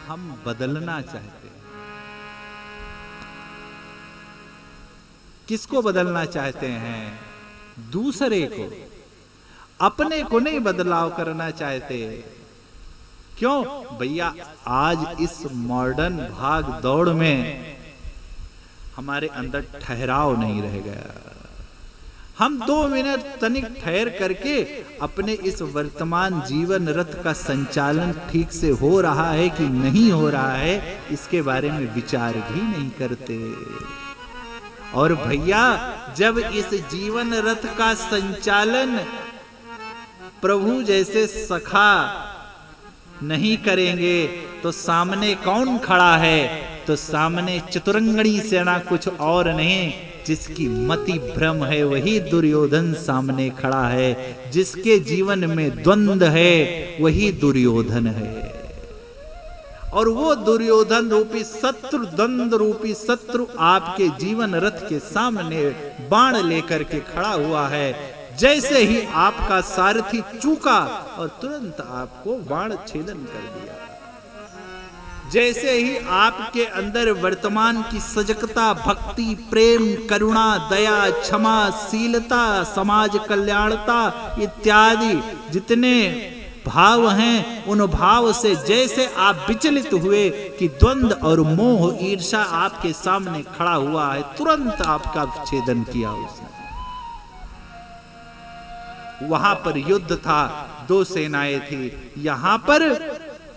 हम बदलना चाहते हैं। किसको बदलना चाहते हैं? दूसरे को, अपने को नहीं बदलाव करना चाहते। क्यों भैया? आज इस मॉडर्न भाग दौड़ में हमारे अंदर ठहराव नहीं रह गया। हम 2 मिनट तनिक ठहर करके अपने इस वर्तमान जीवन रथ का संचालन ठीक से हो रहा है कि नहीं हो रहा है, इसके बारे में विचार भी नहीं करते। और भैया, जब इस जीवन रथ का संचालन प्रभु जैसे सखा नहीं करेंगे तो सामने कौन खड़ा है? तो सामने चतुरंगणी सेना कुछ और नहीं, जिसकी मति भ्रम है वही दुर्योधन सामने खड़ा है। जिसके जीवन में द्वंद्व है वही दुर्योधन है। और वो दुर्योधन रूपी शत्रु, द्वंद्व रूपी शत्रु आपके जीवन रथ के सामने बाण लेकर के खड़ा हुआ है। जैसे ही आपका सारथी चूका और तुरंत आपको बाण छेदन कर दिया। जैसे ही आपके अंदर वर्तमान की सजगता, भक्ति, प्रेम, करुणा, दया, क्षमा, शीलता, समाज कल्याणता इत्यादि जितने भाव हैं, उन भाव से जैसे आप विचलित हुए कि द्वंद्व और मोह, ईर्षा आपके सामने खड़ा हुआ है, तुरंत आपका छेदन किया उसने। वहां पर युद्ध था, 2 सेनाएं थी। यहां पर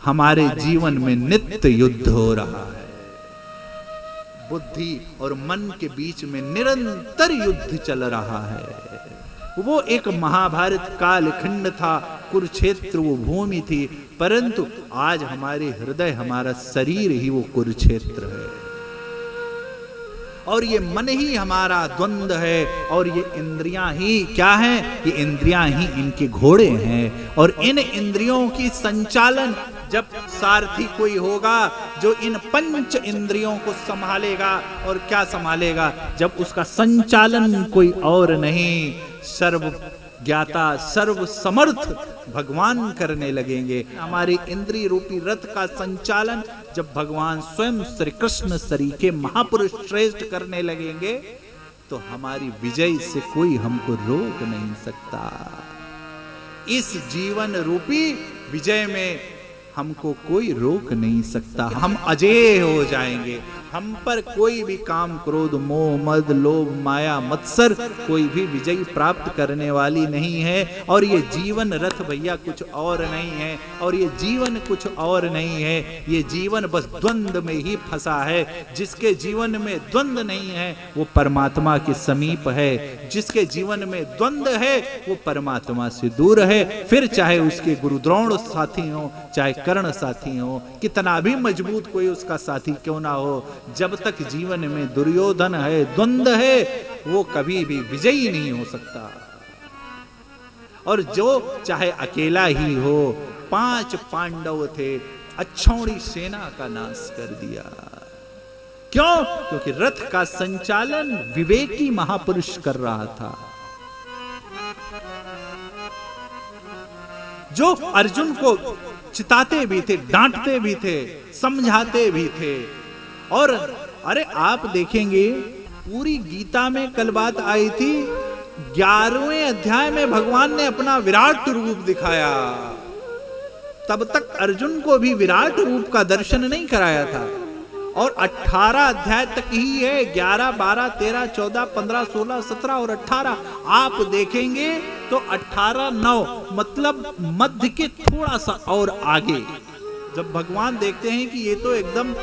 हमारे जीवन में नित्य युद्ध हो रहा है। बुद्धि और मन के बीच में निरंतर युद्ध चल रहा है। वो एक महाभारत कालखंड था, कुरुक्षेत्र वो भूमि थी, परंतु आज हमारे हृदय, हमारा शरीर ही वो कुरुक्षेत्र है। और ये मन ही हमारा द्वंद्व है, और ये इंद्रियां ही क्या हैं? ये इंद्रियां ही इनके घोड़े हैं। और इन इंद्रियों की संचालन जब सारथी कोई होगा जो इन 5 इंद्रियों को संभालेगा, और क्या संभालेगा? जब उसका संचालन कोई और नहीं, सर्व ज्ञाता, सर्व समर्थ भगवान करने लगेंगे। हमारी इंद्रिय रूपी रथ का संचालन जब भगवान स्वयं श्री कृष्ण सरीखे महापुरुष श्रेष्ठ करने लगेंगे, तो हमारी विजय से कोई हमको रोक नहीं सकता। इस जीवन रूपी विजय में हमको कोई रोक नहीं सकता। हम अजेय हो जाएंगे। हम पर कोई भी काम, क्रोध, मोह, मद, लोभ, माया, मत्सर कोई भी विजय प्राप्त करने वाली नहीं है। और ये जीवन रथ भैया कुछ और नहीं है, और ये जीवन कुछ और नहीं है। ये जीवन बस द्वंद्व में ही फंसा है। जिसके जीवन में द्वंद्व नहीं है वो परमात्मा के समीप है। जिसके जीवन में द्वंद्व है वो परमात्मा से दूर है। फिर चाहे उसके गुरु द्रोण साथी हो, चाहे कर्ण साथी हो, कितना भी मजबूत कोई उसका साथी क्यों ना हो, जब तक जीवन में दुर्योधन है, द्वंद्व है, वो कभी भी विजयी नहीं हो सकता। और जो चाहे अकेला ही हो, 5 पांडव थे, अच्छौड़ी सेना का नाश कर दिया। क्यों? क्योंकि रथ का संचालन विवेकी महापुरुष कर रहा था। जो अर्जुन को चिताते भी थे, डांटते भी थे, समझाते भी थे। और अरे आप देखेंगे पूरी गीता में कल बात आई थी, 11वें अध्याय में भगवान ने अपना विराट रूप दिखाया। तब तक अर्जुन को भी विराट रूप का दर्शन नहीं कराया था। और 18 अध्याय तक ही है, 11, 12, 13, 14, 15, 16, 17 और 18। आप देखेंगे तो 18, 9 मतलब मध्य के थोड़ा सा और आगे, जब भगवान देखते हैं कि ये तो एकदम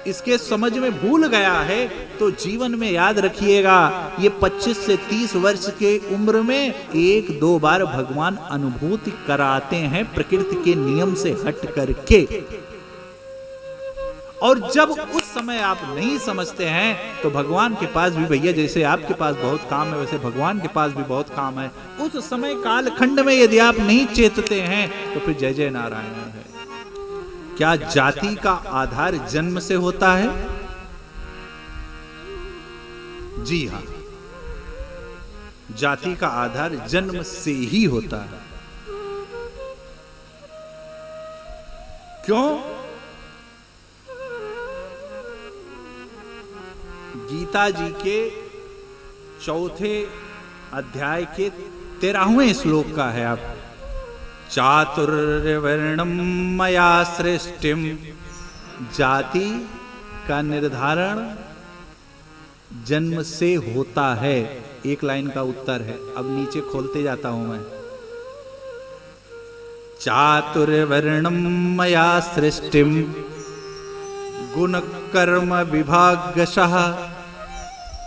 इसके समझ में भूल गया है, तो जीवन में याद रखिएगा, ये 25 से 30 वर्ष के उम्र में 1-2 बार भगवान अनुभूति कराते हैं प्रकृति के नियम से हट करके। और जब उस समय आप नहीं समझते हैं तो भगवान के पास भी भैया, जैसे आपके पास बहुत काम है वैसे भगवान के पास भी बहुत काम है। उस समय कालखंड में यदि आप नहीं चेतते हैं तो फिर जय जय नारायण है। क्या जाति का आधार जन्म से होता है? जी हां, जाति का आधार जन्म से ही होता है। क्यों? गीता जी के चौथे अध्याय के 13वें श्लोक का है। आप चातुर्वर्णम मया सृष्टिम, जाति का निर्धारण जन्म से होता है। एक लाइन का उत्तर है। अब नीचे खोलते जाता हूं मैं। चातुर्वर्णम मया सृष्टिम गुण कर्म विभागशः,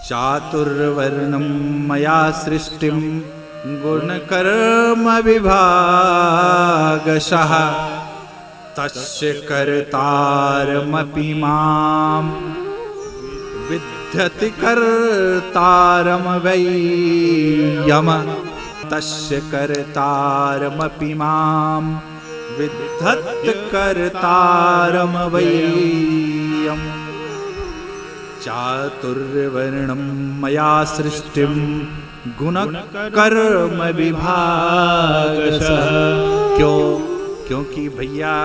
चातुर्वर्णम मया सृष्टिम गुण कर्म विभागशः, तस्य कर्तारमपि मां विद्यति कर्तारम वै यम, तस्य कर्तारमपि मां विद्यति कर्तारम वै यम। चातुर्वर्णम मया सृष्टिम गुण कर्म विभागशः। क्योंकि भैया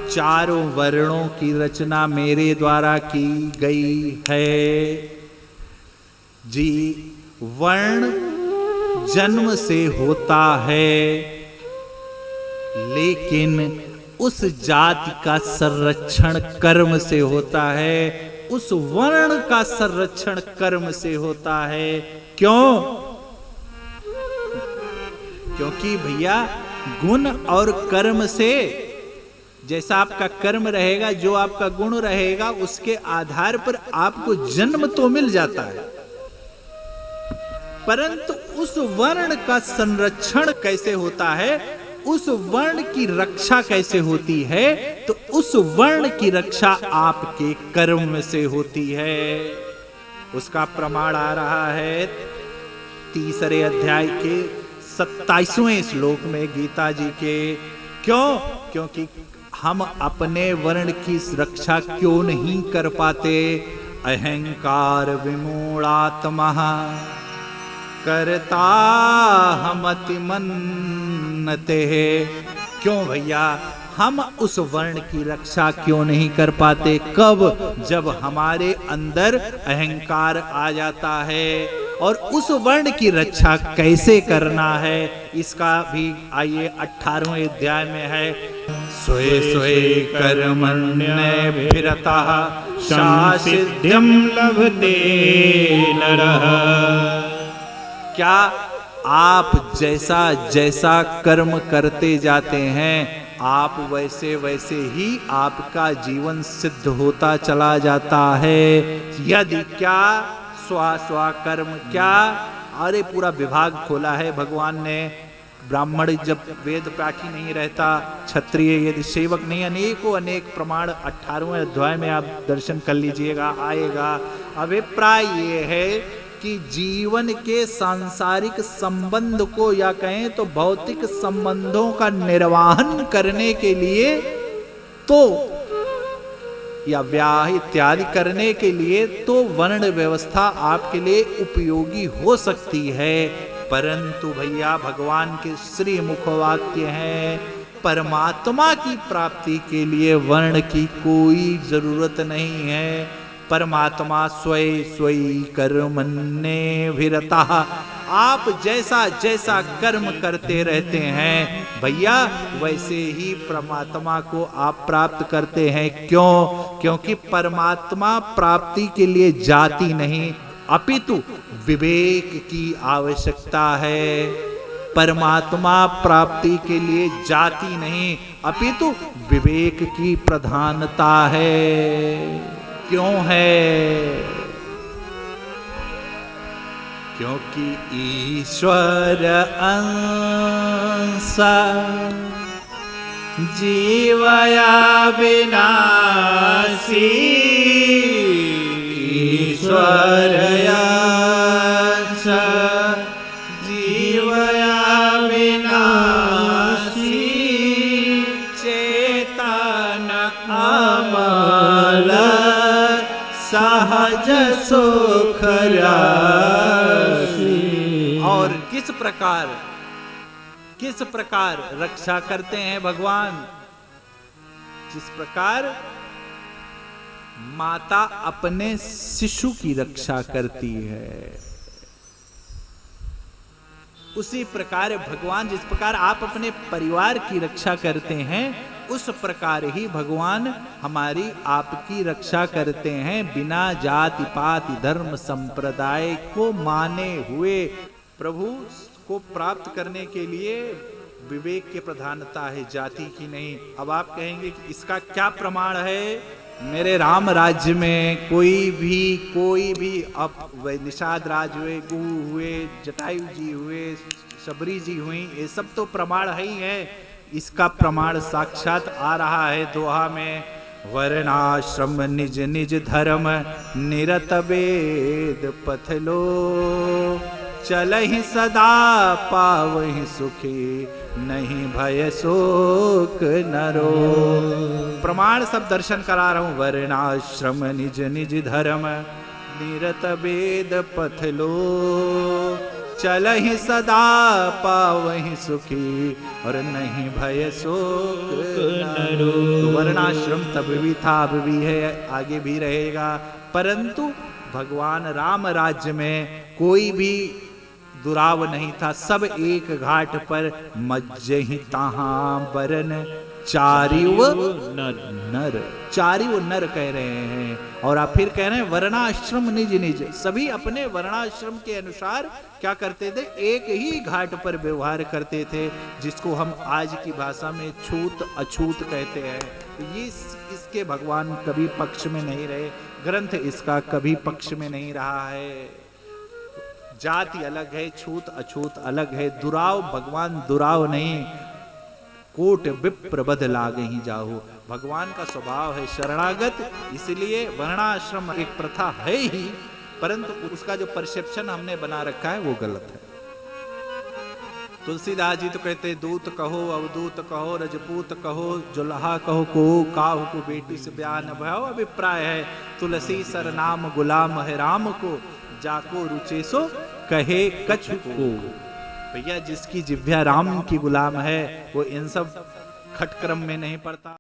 चारों वर्णों की रचना मेरे द्वारा की गई है जी। वर्ण जन्म से होता है, लेकिन उस जाति का संरक्षण कर्म से होता है, उस वर्ण का संरक्षण कर्म से होता है। क्यों? क्योंकि भैया गुण और कर्म से, जैसा आपका कर्म रहेगा, जो आपका गुण रहेगा, उसके आधार पर आपको जन्म तो मिल जाता है, परंतु उस वर्ण का संरक्षण कैसे होता है, उस वर्ण की रक्षा कैसे होती है, तो उस वर्ण की रक्षा आपके कर्म से होती है। उसका प्रमाण आ रहा है 3 अध्याय के 27वें श्लोक में गीता जी के। क्यों? क्योंकि हम अपने वर्ण की रक्षा क्यों नहीं कर पाते? अहंकार विमूढ़ात्मा करता हमति मन्नते। क्यों भैया हम उस वर्ण की रक्षा क्यों नहीं कर पाते? कब? जब हमारे अंदर अहंकार आ जाता है। और उस वर्ण की रक्षा कैसे करना है, इसका भी आइए 18वें अध्याय में है। स्वे स्वे कर्मण्यभिरतः शासिध्यं लभते नरः। क्या आप जैसा जैसा कर्म करते जाते हैं, आप वैसे वैसे ही आपका जीवन सिद्ध होता चला जाता है। यदि क्या स्वा स्वा कर्म क्या, अरे पूरा विभाग खोला है भगवान ने। ब्राह्मण जब वेद पाठी नहीं रहता, क्षत्रिय यदि सेवक नहीं, अनेकों अनेक प्रमाण 18वें अध्याय में आप दर्शन कर लीजिएगा, आएगा। अभिप्राय ये है कि जीवन के सांसारिक संबंध को, या कहें तो भौतिक संबंधों का निर्वहन करने के लिए तो, या ब्याह इत्यादि करने के लिए तो वर्ण व्यवस्था आपके लिए उपयोगी हो सकती है, परंतु भैया भगवान के श्री मुखवाक्य हैं, परमात्मा की प्राप्ति के लिए वर्ण की कोई जरूरत नहीं है। परमात्मा स्वय स्वयं कर्मण्यभिरतः। आप जैसा जैसा कर्म करते रहते हैं भैया, वैसे ही परमात्मा को आप प्राप्त करते हैं। क्यों? क्योंकि परमात्मा प्राप्ति के लिए जाति नहीं, अपितु विवेक की आवश्यकता है। परमात्मा प्राप्ति के लिए जाति नहीं, अपितु विवेक की प्रधानता है। क्यों है? क्योंकि ईश्वर अंश जीवया विनाशी, ईश्वर अंश जीवया विनाशी, चेतन अमल सहज सुख राशि। और किस प्रकार रक्षा करते हैं भगवान? जिस प्रकार माता अपने शिशु की रक्षा करती है, उसी प्रकार भगवान, जिस प्रकार आप अपने परिवार की रक्षा करते हैं, उस प्रकार ही भगवान हमारी आपकी रक्षा करते हैं, बिना जाति पाति धर्म संप्रदाय को माने हुए। प्रभु को प्राप्त करने के लिए विवेक की प्रधानता है, जाति की नहीं। अब आप कहेंगे कि इसका क्या प्रमाण है? मेरे राम राज्य में कोई भी अब निषाद राज हुए, गुह हुए, जटायु जी हुए, शबरी जी हुई, ये सब तो प्रमाण है ही है। इसका प्रमाण साक्षात आ रहा है दोहा में, वर्णाश्रम निज निज धर्म निरत वेद पथ लो, चलहि सदा पावहि सुखी नहीं भय शोक नरो। प्रमाण सब दर्शन करा रहा हूं। वर्णाश्रम निज निज धर्म निरत वेद पथ लो, चलहि सदा पावहि सुखी और नहीं भय शोक नरो। तो वर्णाश्रम तब भी था, अब भी है, आगे भी रहेगा, परंतु भगवान राम राज्य में कोई भी दुराव नहीं था। सब एक घाट पर मज्जहि तहां बरन चारिव नर, चारिव नर कह रहे हैं। और आप फिर कह रहे हैं वर्णाश्रम निज निज, सभी अपने वर्णाश्रम के अनुसार क्या करते थे? एक ही घाट पर व्यवहार करते थे, जिसको हम आज की भाषा में छूत अछूत कहते हैं। ये इसके भगवान कभी पक्ष में नहीं रहे, ग्रंथ इसका कभी पक्ष में नहीं रहा है। जाति अलग है, छूत अछूत अलग है, दुराव भगवान दुराव नहीं। कोट विप्र बध लागे ही जाहु, भगवान का स्वभाव है शरणागत, इसलिए वर्णाश्रम एक प्रथा है ही, परंतु उसका जो परसेप्शन हमने बना रखा है वो गलत है। तुलसीदास जी तो कहते दूत कहो, अवधूत कहो, रजपूत कहो, जुल्हा कहो, को काहू को बेटी से बयान भयो। अभिप्राय है तुलसी सर नाम गुलाम है राम को, जाको रुचे सो कहे कछु को। भैया जिसकी जिह्वा राम की गुलाम है वो इन सब खटक्रम में नहीं पड़ता।